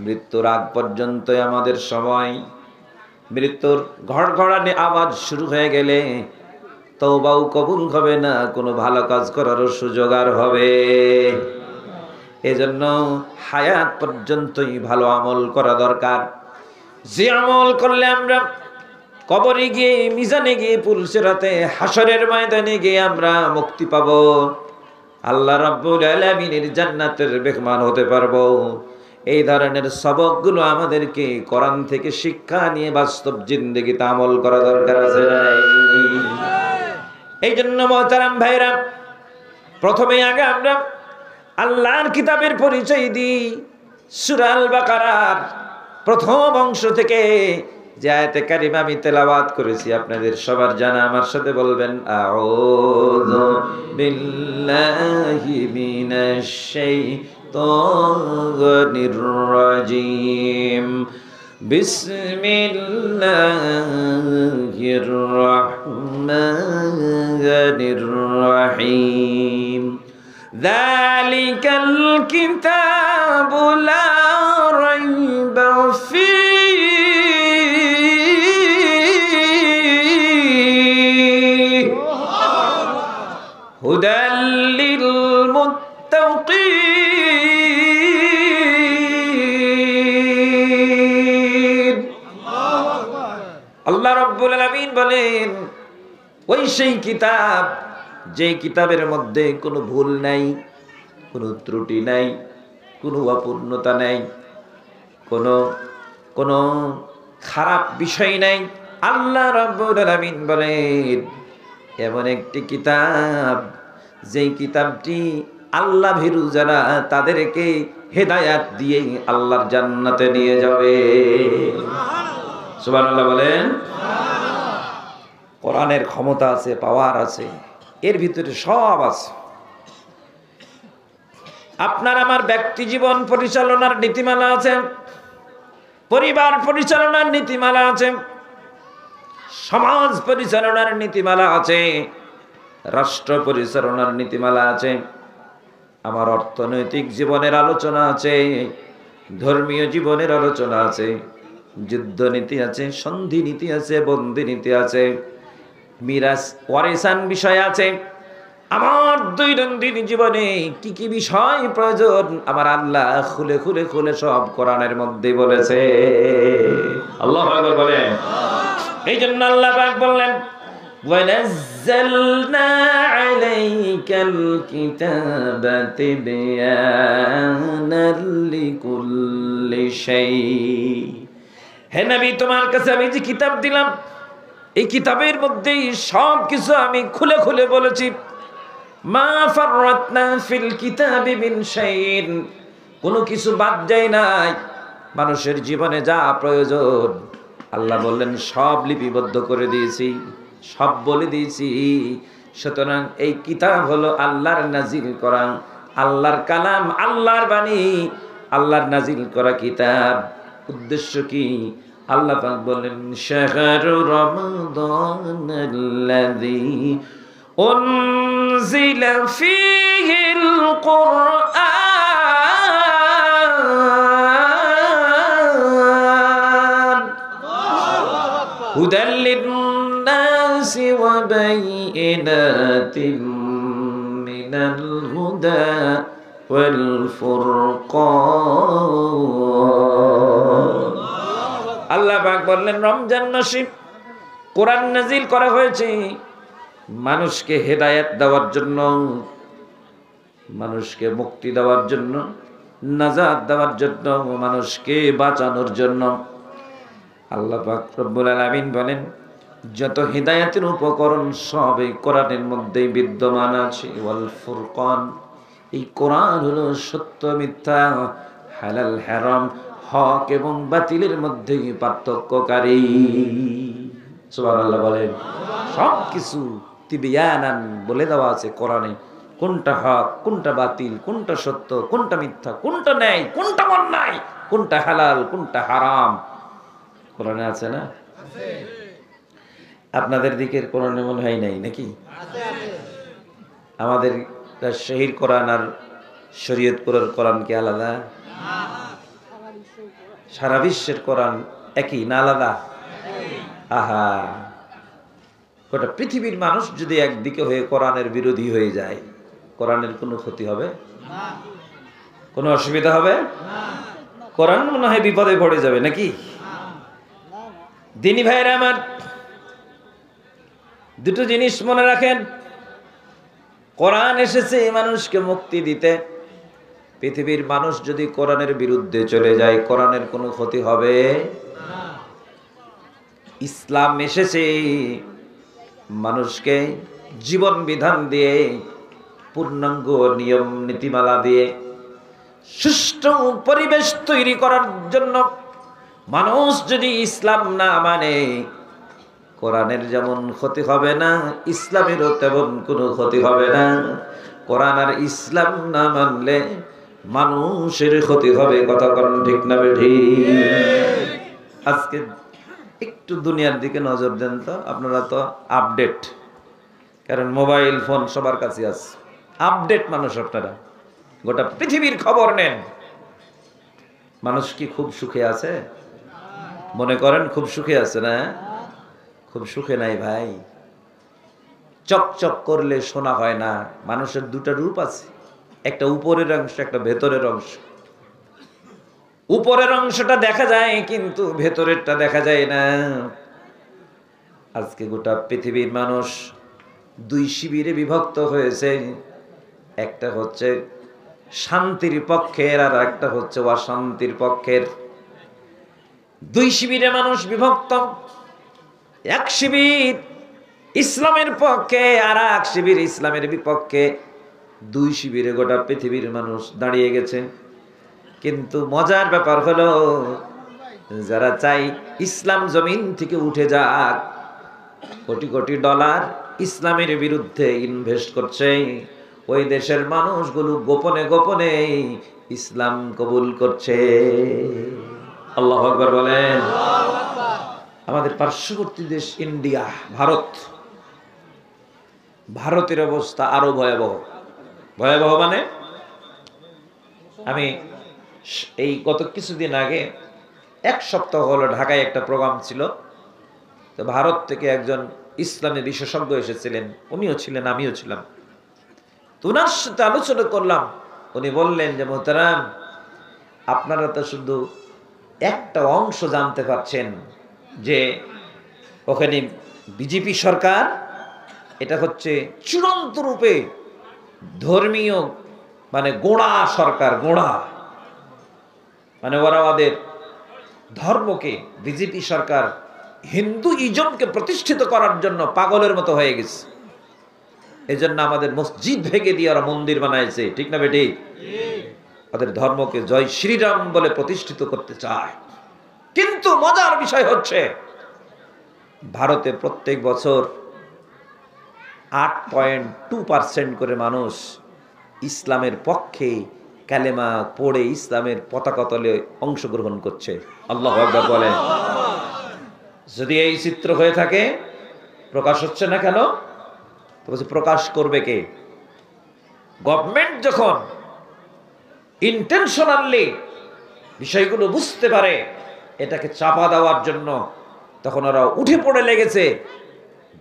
মৃত্যুর আগ পর্যন্ত আমাদের সময়। মৃত্যুর ঘড়ঘড়ানি আওয়াজ শুরু হয়ে গেলে তওবাও কবুল হবে না, কোনো ভালো কাজ করারও সুযোগ আর হবে। এজন্য হায়াত পর্যন্তই ভালো আমল করা দরকার। যে আমল করলে আমরা কবরে গিয়ে, মিজানে গিয়ে, পুলসিরাতে, হাসরের ময়দানে গিয়ে আমরা মুক্তি পাবো, আল্লাহ রাব্বুল আলামিনের জান্নাতের মেহমান হতে পারবো, এই ধরনের সবকগুলো আমাদেরকে কোরআন থেকে শিক্ষা নিয়ে বাস্তব জিন্দেগিতে আমল করা দরকার আছে। এই জন্য মোহতারাম ভাইরা, প্রথমে আগে আমরা আল্লাহর কিতাবের পরিচয় দিই। সূরা আল বাকারার প্রথম অংশ থেকে যে আয়াতে কারিমা আমি তেলাওয়াত করেছি আপনাদের সবার জানা, আমার সাথে বলবেন আউযু বিল্লাহি মিনাশ শাইতানির রাজিম, বিসমিল্লাহির রহমানির রহিম, যালিকাল কিতাবু লা রাইবা ফীহি হুদাল লিল মুত্তাকিন। আল্লাহ রাব্বুল আলামিন বলেন, ওই সেই কিতাব যে কিতাবের মধ্যে কোনো ভুল নাই, কোনো ত্রুটি নাই, কোনো অপূর্ণতা নাই, কোনো খারাপ বিষয় নাই। আল্লাহ রাব্বুল আলামিন বলেন, এমন একটি কিতাব যেই কিতাবটি আল্লাহ ভীরু যারা তাদেরকে হেদায়াত দিয়ে আল্লাহর জান্নাতে নিয়ে যাবে। সুবহানাল্লাহ বলেন। কোরআনের ক্ষমতা আছে, পাওয়ার আছে, এর ভিতরে সব আছে। আপনার আমার ব্যক্তি জীবন পরিচালনার নীতিমালা আছে, পরিবার পরিচালনার নীতিমালা আছে, সমাজ পরিচালনার নীতিমালা আছে, রাষ্ট্র পরিচালনার নীতিমালা আছে, আমার অর্থনৈতিক জীবনের আলোচনা আছে, ধর্মীয় জীবনের আলোচনা আছে, যুদ্ধ নীতি আছে, সন্ধি নীতি আছে, বন্দি নীতি আছে, মিরাস ওয়ারিসান বিষয় আছে। আমার দৈনন্দিন জীবনে কি কি বিষয় প্রয়োজন আমার আল্লাহ খুলে খুলে খুলে সব কোরআনের মধ্যে বলেছে। আল্লাহু আকবার বলেন। এই জন্য আল্লাহ পাক বললেন, ওয়ানাজ্জালনা আলাইকাল কিতাবা তিবয়ানাল লিকুল্লি শাই। হে নবী, তোমার কাছে আমি যে কিতাব দিলাম, এই কিতাবের মধ্যেই সব কিছু আমি খুলে খুলে বলেছি। মা ফাররাতনা ফিল কিতাবি মিন শাইইন, কোনো কিছু বাদ যায় নাই। মানুষের জীবনে যা প্রয়োজন আল্লাহ বললেন সব লিপিবদ্ধ করে দিয়েছি, সব বলে দিয়েছি। সুতরাং এই কিতাব হলো আল্লাহর নাজিল করা, আল্লাহর কালাম, আল্লাহর বাণী, আল্লাহর নাজিল করা কিতাব। উদ্দেশ্য কি? আল্লাহ পাক বলেন, শাহরু রমাদানাল্লাযী উনজিলা ফীহিল কুরআন হুদাল লিন-নাসি ওয়া বাইয়িনাতিন মিনাল হুদা ওয়াল ফুরকান। আল্লাহ পাক বললেন, রমজান মাসে কোরআন নাজিল করা হয়েছে মানুষকে হেদায়েত দেওয়ার জন্য, মানুষকে মুক্তি দেওয়ার জন্য, নাজাত দেওয়ার জন্য, মানুষকে বাঁচানোর জন্য। আল্লাহ পাক রব্বুল আলামিন বলেন, যত হেদায়েতের উপকরণ সব এই কোরআনের মধ্যেই বিদ্যমান আছে। ওয়াল ফুরকান, এই কোরআন হলো সত্য মিথ্যা, হালাল হারাম, হক এবং বাতিলের মধ্যে পার্থক্যকারী। সুবহানাল্লাহ বলেন। সব কিছু তিবিয়ানান বলে দেওয়া আছে কোরআনে, কোনটা হক, কোনটা বাতিল, কোনটা সত্য, কোনটা মিথ্যা, কোনটা ন্যায়, কোনটা অন্যায়, কোনটা হালাল, কোনটা হারাম, কোরআনে আছে না? আপনাদের দিকের কোরআনে মনে হয় নাই নাকি? আমাদের রাজশাহীর কোরআন আর শরীয়তপুরের কোরআন কি আলাদা? সারা বিশ্বের কোরআন একই না আলাদা? আহা, গোটা পৃথিবীর মানুষ যদি একদিকে হয়ে কোরআনের বিরোধী হয়ে যায়, কোরআনের কোনো ক্ষতি হবে? কোনো অসুবিধা হবে? কোরআন মনে হয় বিপদে পড়ে যাবে নাকি? দিনী ভাইরা আমার, দুটো জিনিস মনে রাখেন। কোরআন এসেছে মানুষকে মুক্তি দিতে। পৃথিবীর মানুষ যদি কোরআনের বিরুদ্ধে চলে যায়, কোরআনের কোনো ক্ষতি হবে? ইসলাম এসেছে মানুষকে জীবন বিধান দিয়ে, পূর্ণাঙ্গ নিয়ম নীতিমালা দিয়ে সুষ্ঠু পরিবেশ তৈরি করার জন্য। মানুষ যদি ইসলাম না মানে, কোরআনের যেমন ক্ষতি হবে না, ইসলামেরও তেমন কোনো ক্ষতি হবে না। কোরআন আর ইসলাম না মানলে মানুষের ক্ষতি হবে। কথা বলেন ঠিক না বেঠিক? আজকে একটু দুনিয়ার দিকে নজর দেন তো, আপনারা তো আপডেট, কারণ মোবাইল ফোন সবার কাছে আছে। আপডেট মানুষ আপনারা, গোটা পৃথিবীর খবর নেন। মানুষ কি খুব সুখে আছে? মনে করেন খুব সুখে আছে না? খুব সুখে নাই ভাই। চকচক করলে সোনা হয় না। মানুষের দুটা রূপ আছে, একটা উপরের অংশ, একটা ভেতরের অংশ। উপরের অংশটা দেখা যায় কিন্তু ভেতরেরটা দেখা যায় না। আজকে গোটা পৃথিবীর মানুষ দুই শিবিরে বিভক্ত হয়েছে। একটা হচ্ছে শান্তির পক্ষের আর একটা হচ্ছে অশান্তির পক্ষের। দুই শিবিরে মানুষ বিভক্ত। এক শিবির ইসলামের পক্ষে আর এক শিবির ইসলামের বিপক্ষে। দুই শিবিরে গোটা পৃথিবীর মানুষ দাঁড়িয়ে গেছে। কিন্তু মজার ব্যাপার হলো, যারা চাই ইসলাম জমিন থেকে উঠে যাক, কোটি কোটি ডলার ইসলামের বিরুদ্ধে ইনভেস্ট করছে, ওই দেশের মানুষগুলো গোপনে গোপনে ইসলাম কবুল করছে। আল্লাহু আকবার বলেন। আমাদের পার্শ্ববর্তী দেশ ইন্ডিয়া, ভারত, ভারতের অবস্থা আরো ভয়াবহ। ভয়াবহ মানে, আমি এই গত কিছুদিন আগে, এক সপ্তাহ হলো ঢাকায় একটা প্রোগ্রাম ছিল। তো ভারত থেকে একজন ইসলামী বিশেষজ্ঞ এসেছিলেন, উনিও ছিলেন, আমিও ছিলাম। তো ওনার সাথে আলোচনা করলাম। উনি বললেন যে, মোহতারাম, আপনারা তো শুধু একটা অংশ জানতে পারছেন যে ওখানে বিজেপি সরকার, এটা হচ্ছে চূড়ান্ত রূপে ধর্মীয় মানে গোড়া সরকার। গোড়া মানে ওরা ওদের ধর্মকে, বিজেপি সরকার হিন্দু ইজমকে প্রতিষ্ঠিত করার জন্য পাগলের মতো হয়ে গেছে। এই জন্য আমাদের মসজিদ ভেঙে দিয়ে ওরা মন্দির বানাইছে। ঠিক না বেটি? ওদের ধর্মকে জয় শ্রীরাম বলে প্রতিষ্ঠিত করতে চায়। কিন্তু মজার বিষয় হচ্ছে, ভারতে প্রত্যেক বছর 8.2% করে মানুষ ইসলামের পক্ষে কালেমা পড়ে ইসলামের পতাকা তলে অংশগ্রহণ করছে। আল্লাহু আকবার বলেন। যদি এই চিত্র হয়ে থাকে, প্রকাশ হচ্ছে না কেন? তো বলছে প্রকাশ করবে কে? গভর্নমেন্ট যখন ইন্টেনশনালি বিষয়গুলো বুঝতে পারে এটাকে চাপা দেওয়ার জন্য, তখন ওরা উঠে পড়ে লেগেছে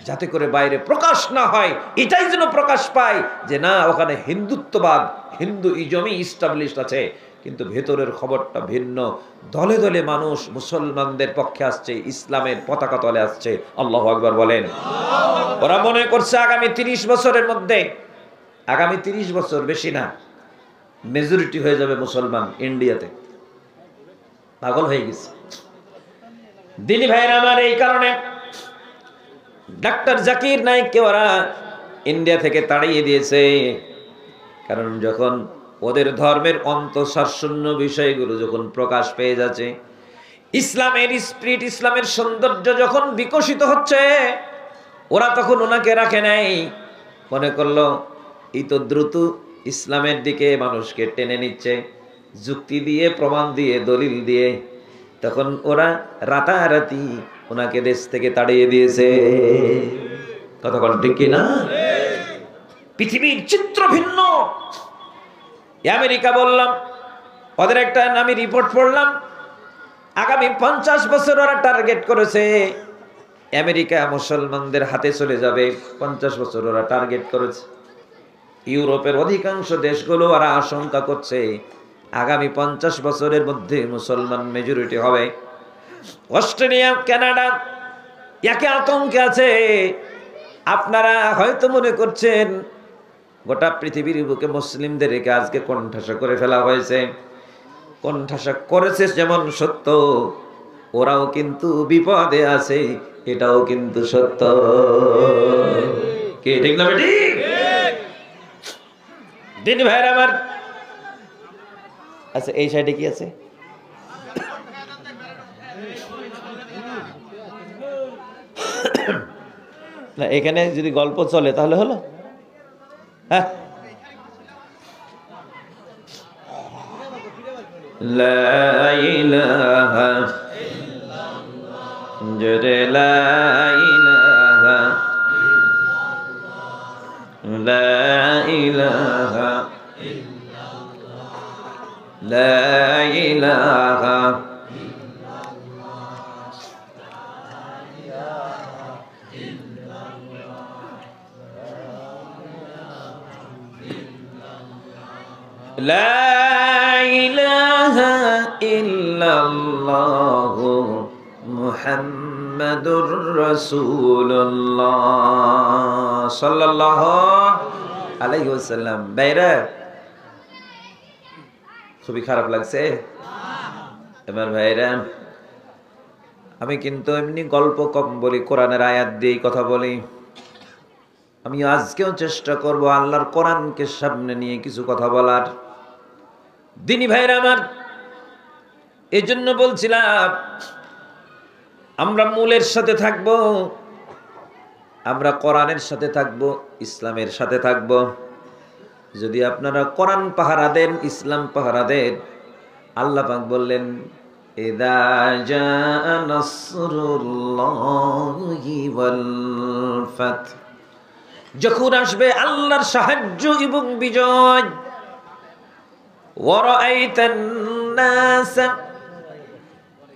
যাতে করে বাইরে প্রকাশ না হয়। এটাই যেন প্রকাশ পায় যে না, ওখানে হিন্দুত্ববাদ, হিন্দু ইজমই ইস্টাবলিশড আছে, কিন্তু ভেতরের খবরটা ভিন্ন। দলে দলে মানুষ মুসলমানদের পক্ষে আসছে, ইসলামের পতাকা তলে আসছে। আল্লাহু আকবার বলেন। ওরা মনে করছে আগামী 30 বছরের মধ্যে, আগামী 30 বছর, বেশি না, মেজরিটি হয়ে যাবে মুসলমান ইন্ডিয়াতে। পাগল হয়ে গেছে দিনী ভাইরা আমার। এই কারণে ডাক্তার জাকির নায়েককে ওরা ইন্ডিয়া থেকে তাড়িয়ে দিয়েছে। কারণ যখন ওদের ধর্মের অন্তঃসারশূন্য বিষয়গুলো যখন প্রকাশ পেয়ে যাচ্ছে, ইসলামের স্পিরিট, ইসলামের সৌন্দর্য যখন বিকশিত হচ্ছে, ওরা তখন ওনাকে রাখে নাই। মনে করলো এই তো দ্রুত ইসলামের দিকে মানুষকে টেনে নিচ্ছে, যুক্তি দিয়ে, প্রমাণ দিয়ে, দলিল দিয়ে। তখন ওরা রাতারাতি ওনাকে দেশ থেকে তাড়িয়ে দিয়েছে। কতক্ষণ ঠিক কিনা? পৃথিবীর চিত্র ভিন্ন। আমেরিকা বললাম, ওদের একটা আমি রিপোর্ট পড়লাম, আগামী 50 বছর ওরা টার্গেট করেছে আমেরিকা মুসলমানদের হাতে চলে যাবে। 50 বছর ওরা টার্গেট করেছে। ইউরোপের অধিকাংশ দেশগুলো ওরা আশঙ্কা করছে আগামী 50 বছরের মধ্যে মুসলমান মেজরিটি হবে। অস্ট্রেলিয়া, কানাডা একে আতঙ্কে আছে। আপনারা হয়তো মনে করছেন গোটা পৃথিবীর বুকে মুসলিমদেরকে আজকে কোণঠাসা করে ফেলা হয়েছে। কোণঠাসা করেছে যেমন সত্য, ওরাও কিন্তু বিপদে আছে, এটাও কিন্তু সত্য। কি ঠিক না বেটি? দিন ভাইয়ের আমার, আচ্ছা এই সাইডে কি আছে? না এখানে যদি গল্প চলে তাহলে হলো। হ্যাঁ, লা ইলাহা জোরে লা ইলাহা, লা ইলাহা, লা ইলাহা, লা ইলাহা ইল্লাল্লাহ মুহাম্মাদুর রাসূলুল্লাহ সাল্লাল্লাহু আলাইহি ওয়াসাল্লাম। বাইরে খুবই খারাপ লাগছে এবার ভাইরা। আমি কিন্তু এমনি গল্প কম বলি, কোরআনের আয়াত দিয়ে কথা বলি। আমি আজকেও চেষ্টা করব আল্লাহর কোরআনকে সামনে নিয়ে কিছু কথা বলার। দিনী ভাইরা আমার, এই জন্য বলছিলাম আমরা মূলের সাথে থাকব, আমরা কোরআনের সাথে থাকব, ইসলামের সাথে থাকব। যদি আপনারা কোরআন পাহারা দেন, ইসলাম পাহারা দেন, আল্লাহ পাক বললেন ইযা জাআ নাসরুল্লাহি ওয়াল ফাত, যখন আসবে আল্লাহর সাহায্য এবং বিজয়। ওয়া রাআইতান নাস,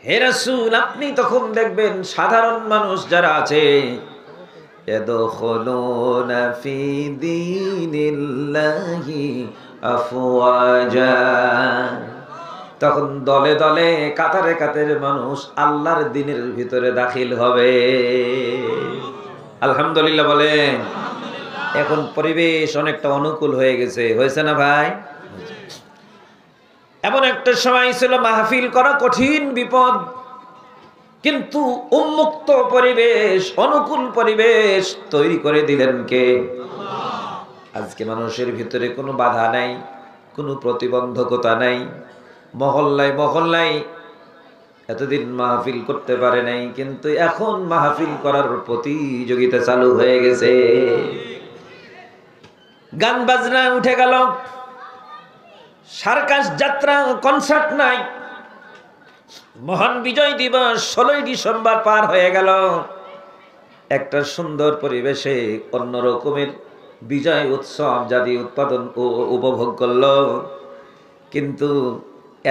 হে রাসূল আপনি তখন দেখবেন সাধারণ মানুষ যারা আছে ইয়াদখুলুনা ফি দীনিল্লাহি আফওয়াজা, তখন দলে দলে কাতারে কাতারে মানুষ আল্লাহর দ্বীনের ভিতরে দাখিল হবে। আলহামদুলিল্লাহ বলেন। এখন পরিবেশ অনেকটা অনুকূল হয়ে গেছে, হয়েছে না ভাই? এমন একটা সময় ছিল মাহফিল করা কঠিন বিপদ, কিন্তু উন্মুক্ত পরিবেশ, অনুকূল পরিবেশ তৈরি করে দিলেন কে? আজকে মানুষের ভিতরে কোনো বাধা নাই, কোনো প্রতিবন্ধকতা নাই। মহল্লায় মহল্লায় এতদিন মাহফিল করতে পারে নাই, কিন্তু এখন মাহফিল করার প্রতিযোগিতা চালু হয়ে গেছে। গান বাজনা উঠে গেল, সার্কাস যাত্রা, কনসার্ট নাই। মহান বিজয় দিবস 16ই ডিসেম্বর পার হয়ে গেল, একটা সুন্দর পরিবেশে অন্য রকমের বিজয় উৎসব জাতি উৎপাদন ও উপভোগ করলো। কিন্তু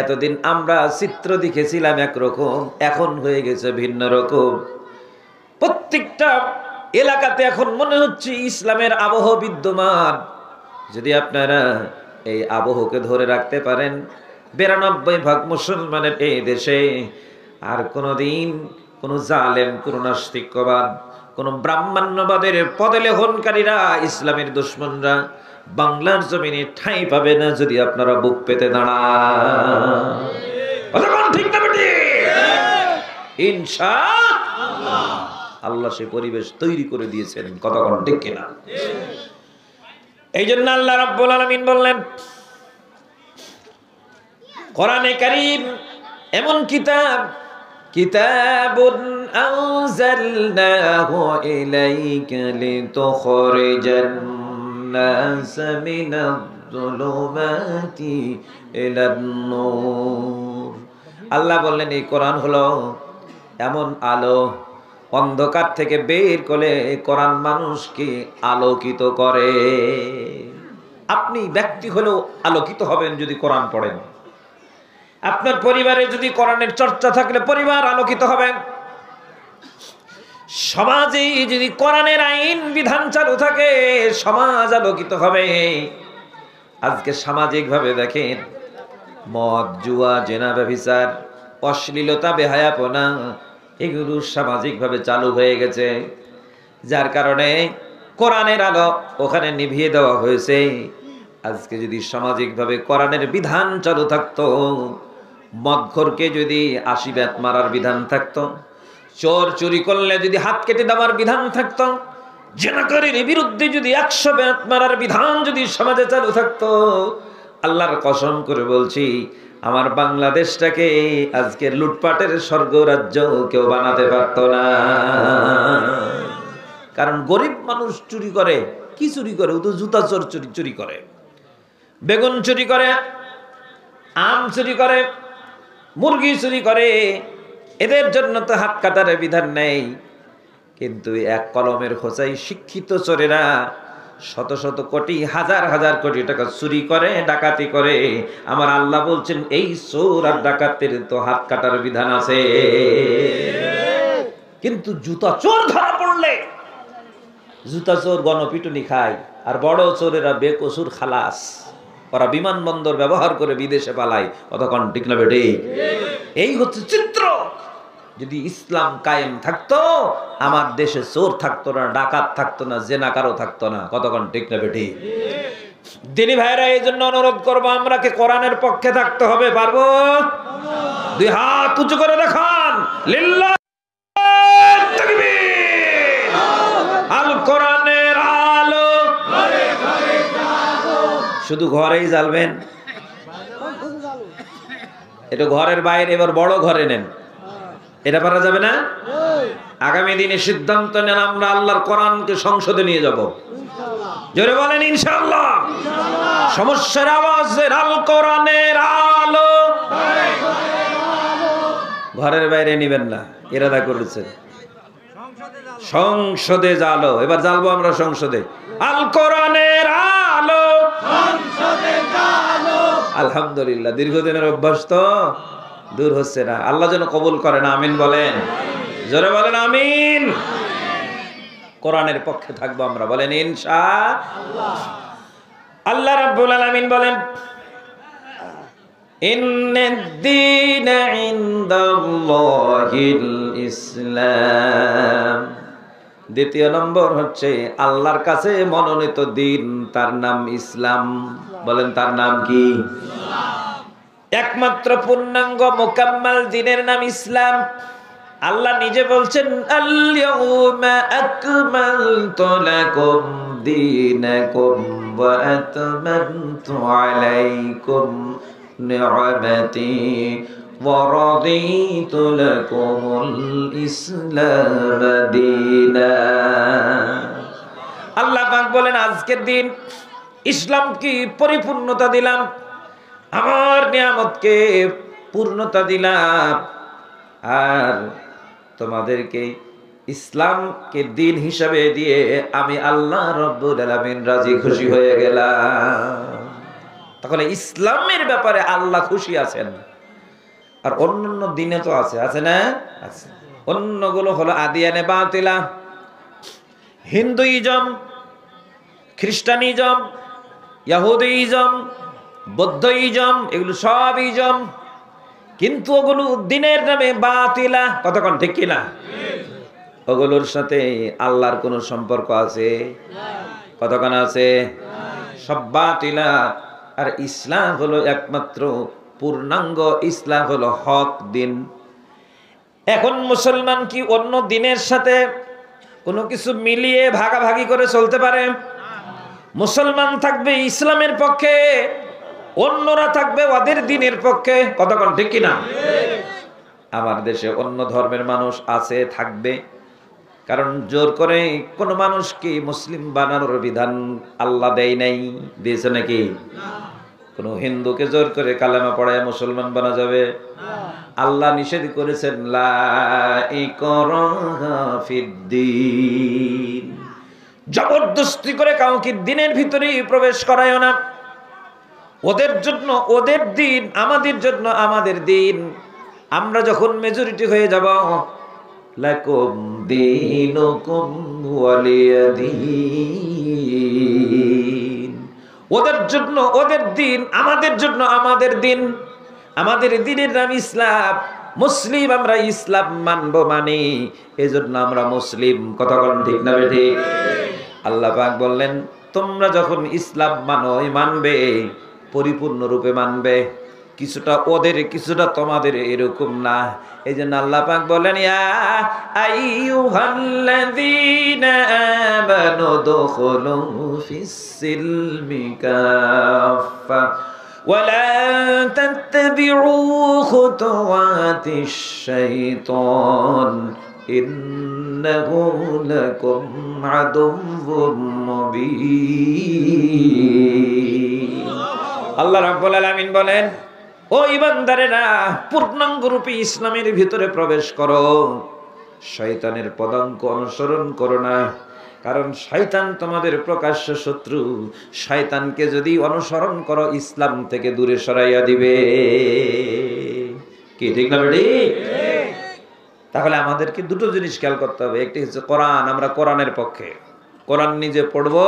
এতদিন আমরা চিত্র দেখেছিলাম একরকম, এখন হয়ে গেছে ভিন্ন রকম। প্রত্যেকটা এলাকাতে এখন মনে হচ্ছে ইসলামের আবহ বিদ্যমান। যদি আপনারা এই আবহকে ধরে রাখতে পারেন, 92% মুসলমানের এই দেশে আর কোনোদিন কোন জালেম, কোন নাস্তিক্যবাদ, কোন ব্রাহ্মণ্যবাদের পদলেহনকারীরা, ইসলামের দুশমনরা বাংলার জমিনে ঠাঁই পাবে না যদি আপনারা বুক পেতে দাঁড়ান। ঠিক না বেটি? ইনশাআল্লাহ আল্লাহ সে পরিবেশ তৈরি করে দিয়েছেন, কতক্ষণ ঠিক কিনা? এই জন্য আল্লাহ রাব্বুল আলামিন বললেন কোরআনে কারীম এমন কিতাব, কিতাবুন আনজালনাহু ইলাইকা লিতুখরিজান নাস মিনাজ-যুলুমাতি ইলান-নূর। আল্লাহ বললেন এই কোরআন হলো এমন আলো, অন্ধকার থেকে বের করে কোরআন মানুষকে আলোকিত করে। আপনি ব্যক্তি হলেও আলোকিত হবেন যদি কোরআন পড়েন। আপনার পরিবারে যদি কোরআনের চর্চা থাকলে পরিবার আলোকিত হবে। সমাজে যদি কোরআনের আইন বিধান চালু থাকে সমাজ আলোকিত হবে। আজকে সামাজিকভাবে দেখেন মদ, জুয়া, জেনা, ব্যভিচার, অশ্লীলতা, বেহায়াপনা এগুলো সামাজিকভাবে চালু হয়ে গেছে, যার কারণে কোরআনের আলো ওখানে নিভিয়ে দেওয়া হয়েছে। আজকে যদি সামাজিকভাবে কোরআনের বিধান চালু থাকতো, মদখোরকে যদি 80 বেত মারার বিধান থাকতো, চোর চুরি করলে যদি হাত কেটে দেওয়ার বিধান থাকতো, জেনাকারীর বিরুদ্ধে যদি 100 বেত মারার বিধান যদি সমাজে চালু থাকতো, আল্লাহর কসম করে বলছি আমার বাংলাদেশটাকে আজকের লুটপাটের স্বর্গরাজ্য কেউ বানাতে পারতো না। কারণ গরিব মানুষ চুরি করে, কি চুরি করে? ও তো জুতা চোর চুরি করে, বেগুন চুরি করে, আম চুরি করে, মুরগি চুরি করে। এদের জন্য তো হাত কাটার বিধান নেই, কিন্তু এক কলমের খোঁচাই শিক্ষিত চোরেরা শত শত কোটি, হাজার হাজার কোটি টাকা চুরি করে, ডাকাতি করে। আমার আল্লাহ বলছেন এই চোর আর ডাকাতের তো হাত কাটার বিধান আছে। কিন্তু জুতা চোর ধরা পড়লে জুতা চোর গণপিটুনি খায়, আর বড় চোরেরা বেকসুর খালাস, ওরা বিমানবন্দর ব্যবহার করে বিদেশে পালায়। কতক্ষণ ঠিক না বেটে? এই হচ্ছে চিত্র। যদি ইসলাম কায়েম থাকতো আমার দেশে চোর থাকতো না, ডাকাত থাকতো না, জেনাকারও থাকতো না। কতক্ষণ ঠিক না বেটে? দিনী ভাইরা এই জন্য অনুরোধ করবো, আমরা কি কোরআনের পক্ষে থাকতে হবে? পারবো? দুই হাত উঁচু করে দেখান, লিল্লাহ তাকবীর। আল কোরআনের আলো শুধু ঘরেই জ্বালবেন, এটা ঘরের বাইরে, এবার বড় ঘরে নেন, এটা পারা যাবে না। আগামী দিনে সিদ্ধান্ত নেন আমরা আল্লাহর কোরআনকে সংসদে নিয়ে যাব। জোরে বলেন ইনশাআল্লাহ। সমস্যার আওয়াজের আল কোরআনের আলো ঘরের বাইরে নিবেন না, ইরাদা করেছে সংসদে জ্বালো। এবার জ্বালবো আমরা সংসদে, আল কোরআনের আলো সংসদে জ্বালো। আলহামদুলিল্লাহ, দীর্ঘদিনের অভ্যাস তো দূর হচ্ছে না। আল্লাহ যেন কবুল করেন, আমিন বলেন, জোরে বলেন আমিন। কোরআনের পক্ষে থাকবো আমরা, বলেন ইনশাআল্লাহ। আল্লাহ রাব্বুল আলামিন বলেন ইন্নাদ-দীন ইনদাল্লাহিল ইসলাম। দ্বিতীয় নম্বর হচ্ছে আল্লাহর কাছে মনোনীত দিন, তার নাম ইসলাম। বলেন তার নাম কি? একমাত্র পূর্ণাঙ্গ মোকাম্মাল দ্বীনের নাম ইসলাম। আল্লাহ নিজে বলছেন আল-ইয়াউমা আকমালতু লাকুম দীনাকুম ওয়া আতমামতু আলাইকুম নি'মাতি ওয়া রাদিতু লাকুমুল ইসলাম দীনা। আল্লাহ পাক বলেন আজকের দিন ইসলাম কি পরিপূর্ণতা দিলাম, আমার নিয়ামতকে পূর্ণতা দিলাম, আর তোমাদেরকে ইসলামকে দিন হিসাবে দিয়ে আমি আল্লাহ রাব্বুল আলামিন রাজি খুশি হয়ে গেলাম। তাহলে ইসলামের ব্যাপারে আল্লাহ খুশি আছেন। আর অন্যান্য দিনে তো আছে না? আছে। অন্যগুলো হলো আদিয়ানে বাতিলা, হিন্দুইজম, খ্রিস্টানিজম, ইহুদিজম, বৌদ্ধইজম, এগুলো সব ইজম, কিন্তু ওগুলো দিনের নামে বাতিলা। কতক্ষণ ঠিক কিনা? ওগুলোর সাথে আল্লাহর কোনো সম্পর্ক আছে? কতক্ষণ আছে? সব বাতিলা। আর ইসলাম হলো একমাত্র পূর্ণাঙ্গ, ইসলাম হলো হক দিন। এখন মুসলমান কি অন্য দিনের সাথে কোনো কিছু মিলিয়ে ভাগাভাগি করে চলতে পারে? মুসলমান থাকবে ইসলামের পক্ষে, অন্যরা থাকবে ওদের দিনের পক্ষে। কতক্ষণ ঠিক কিনা? আমার দেশে অন্য ধর্মের মানুষ আছে, থাকবে, কারণ জোর করে কোন মানুষকে মুসলিম বানানোর বিধান আল্লাহ দেয় নাই। দিয়েছে নাকি? কোন হিন্দুকে জোর করে কালেমা পড়ায় মুসলমান বানা যাবে? আল্লাহ নিষেধ করেছেন লা ইকরাহা ফিদ্দীন, জবরদস্তি করে কাউকে দিনের ভিতরে প্রবেশ করায়ও না। ওদের জন্য ওদের দিন, আমাদের জন্য আমাদের দিন। আমরা যখন মেজরিটি হয়ে যাব, লাকুম দীনুকুম ওয়ালিয়া দীন। ওদের জন্য ওদের দিন, আমাদের জন্য আমাদের দিন। আমাদের দিনের নাম ইসলাম। মুসলিম আমরা, ইসলাম মানবো মানি, এজন্য আমরা মুসলিম। কথা বলেন ঠিক না ঠিক? আল্লাহ পাক বললেন, তোমরা যখন ইসলাম মানবে, পরিপূর্ণ রূপে মানবে, কিছুটা ওদের কিছুটা তোমাদের, এরকম না। এই জন্য আল্লাহ পাক বলেন, ইয়া আইয়ুহাল্লাযীনা আমানু দুখুলু ফিস-সিলমি কাফা ওয়া লা তাত্তাবিউ খুতুওয়াতিশ শাইতান ইন্নাহু লাকুম আদুউম মুবিন। আল্লাহ রাব্বুল আলামিন বলেন, ও ঈমানদারেরা, পূর্ণাঙ্গ রূপে ইসলামের ভিতরে প্রবেশ করো, শয়তানের পদাঙ্ক অনুসরণ করো না, কারণ শয়তান তোমাদের প্রকাশ্য শত্রু। শয়তানকে যদি অনুসরণ করো, ইসলাম থেকে দূরে সরাইয়া দিবে। কি ঠিক না বেটি? তাহলে আমাদেরকে দুটো জিনিস খেয়াল করতে হবে। একটি হচ্ছে কোরআন, আমরা কোরআনের পক্ষে। কোরআন নিজে পড়বো,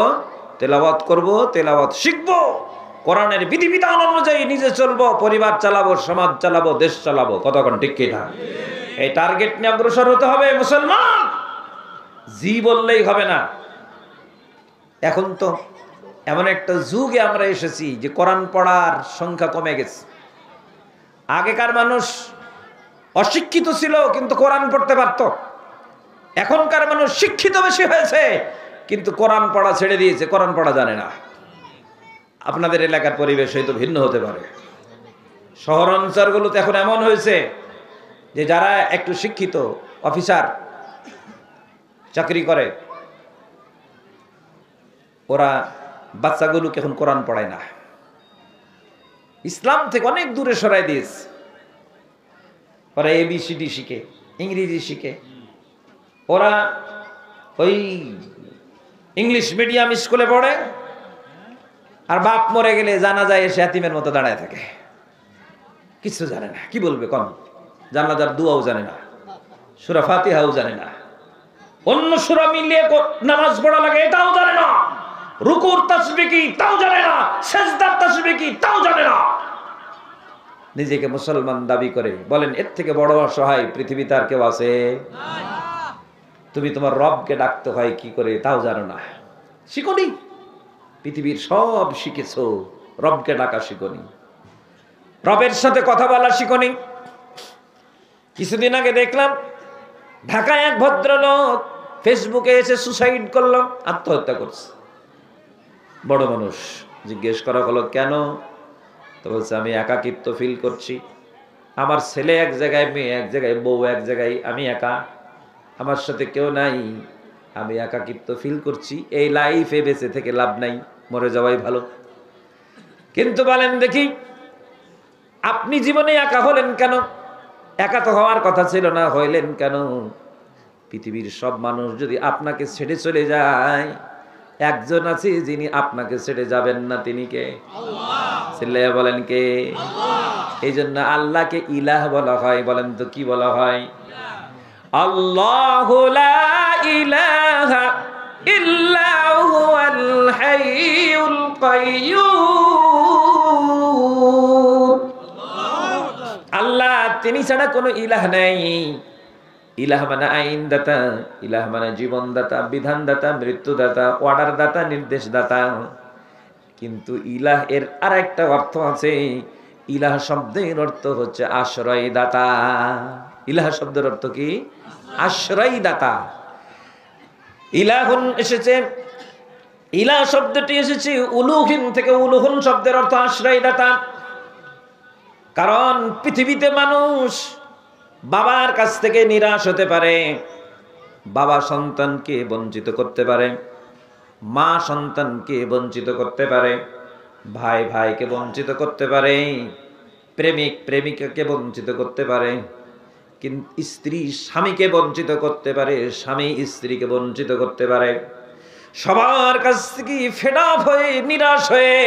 তেলাওয়াত করব, তেলাওয়াত শিখবো, কোরআনের বিধিবিধান অনুযায়ী নিজে চলবো, পরিবার চালাবো, সমাজ চালাবো, দেশ চালাবো। কতক্ষণ ঠিক কিনা? এই টার্গেট নিয়ে অগ্রসর হতে হবে মুসলমান। জি বললেই হবে না। এখন তো এমন একটা যুগে আমরা এসেছি যে কোরআন পড়ার সংখ্যা কমে গেছে। আগেকার মানুষ অশিক্ষিত ছিল কিন্তু কোরআন পড়তে পারত। এখনকার মানুষ শিক্ষিত বেশি হয়েছে কিন্তু কোরআন পড়া ছেড়ে দিয়েছে, কোরআন পড়া জানে না। আপনাদের এলাকার পরিবেশ হয়তো ভিন্ন হতে পারে। শহর অঞ্চলগুলোতে এখন এমন হয়েছে যে যারা একটু শিক্ষিত, অফিসার, চাকরি করে, ওরা বাচ্চাগুলোকে এখন কোরআন পড়ায় না, ইসলাম থেকে অনেক দূরে সরাই দিয়েছে। ওরা ABCD শিখে, ইংরেজি শিখে, ওরা ওই ইংলিশ মিডিয়াম স্কুলে পড়ে, আর বাপ মরে গেলে জানাজায় এসে এতিমের মতো দাঁড়ায় থাকে, কিছু জানে না। কি বলবে কোন? জানাজার দুয়াও জানে না, সূরা ফাতিহাও জানে না, অন্য সূরা মিলিয়ে নামাজ পড়া লাগে এটাও জানে না, রুকুর তাসবিহ কি তাও জানে না, সিজদার তাসবিহ কি তাও জানে না। নিজেকে মুসলমান দাবি করে, বলেন এর থেকে বড় অসহায় পৃথিবীতে আর কেউ আছে? তুমি তোমার রবকে ডাকতে হয় কি করে তাও জানো না, শিখোনি। পৃথিবীর সব শিখেছো, রবকে ডাকা শিখোনি, রবের সাথে কথা বলা শিখোনি। কিছুদিন আগে দেখলাম ঢাকায় এক ভদ্রলোক ফেসবুকে এসে সুসাইড করলো, আত্মহত্যা করছে। বড় মানুষ, জিজ্ঞেস করা হলো কেন? তো বলছে আমি একাকিত্ব ফিল করছি, আমার ছেলে এক জায়গায়, মেয়ে এক জায়গায়, বউ এক জায়গায়, আমি একা, আমার সাথে কেউ নাই, আমি একাকিত্ব ফিল করছি, এই লাইফে বেঁচে থেকে লাভ নাই, মরে যাওয়াই ভালো। কিন্তু বলেন দেখি, আপনি জীবনে একা হলেন কেন? একা তো হওয়ার কথা ছিল না, হইলেন কেন? পৃথিবীর সব মানুষ যদি আপনাকে ছেড়ে চলে যায়, একজন আছে যিনি আপনাকে ছেড়ে যাবেন না, তিনি কে? আল্লাহ। বলেন কে? এই জন্য আল্লাহকে ইলাহ বলা হয়। বলেন তো কি বলা হয়? আল্লাহু লা ইলাহা ইল্লা হুয়াল হাইয়ুল কাইয়্যুম। আল্লাহ, তিনি ছাড়া কোনো ইলাহ নাই। ইলাহ মানে আইন দাতা, ইলাহ মানে জীবন দাতা, বিধান দাতা, মৃত্যু দাতা, অর্ডার দাতা, নির্দেশ দাতা। কিন্তু ইলাহ এর আর একটা অর্থ আছে। ইলাহ শব্দের অর্থ হচ্ছে আশ্রয় দাতা। ইলাহ শব্দের অর্থ কি? আশ্রয় দাতা। ইলাহুন এসেছে, ইলাহ শব্দটি এসেছে উলুহিন থেকে। উলুহুন শব্দের অর্থ আশ্রয় দাতা। কারণ পৃথিবীতে মানুষ বাবার কাছ থেকে নিরাশ হতে পারে, বাবা সন্তানকে বঞ্চিত করতে পারে, মা সন্তানকে বঞ্চিত করতে পারে, ভাই ভাইকে বঞ্চিত করতে পারে, প্রেমিক প্রেমিকাকে বঞ্চিত করতে পারে, কিন্তু স্ত্রী স্বামীকে বঞ্চিত করতে পারে, স্বামী স্ত্রীকে বঞ্চিত করতে পারে। সবার কাছ থেকে ফেড আপ হয়ে, নিরাশ হয়ে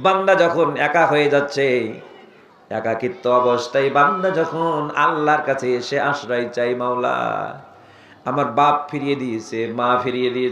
বান্দা যখন একা হয়ে যাচ্ছে, একাকিত্ব অবস্থায় বান্দা যখন আল্লাহর কাছে এসে আশ্রয় চাই, মাওলা আমার বাপ ফিরিয়ে দিয়েছে, মা ফিরিয়ে দিয়েছে,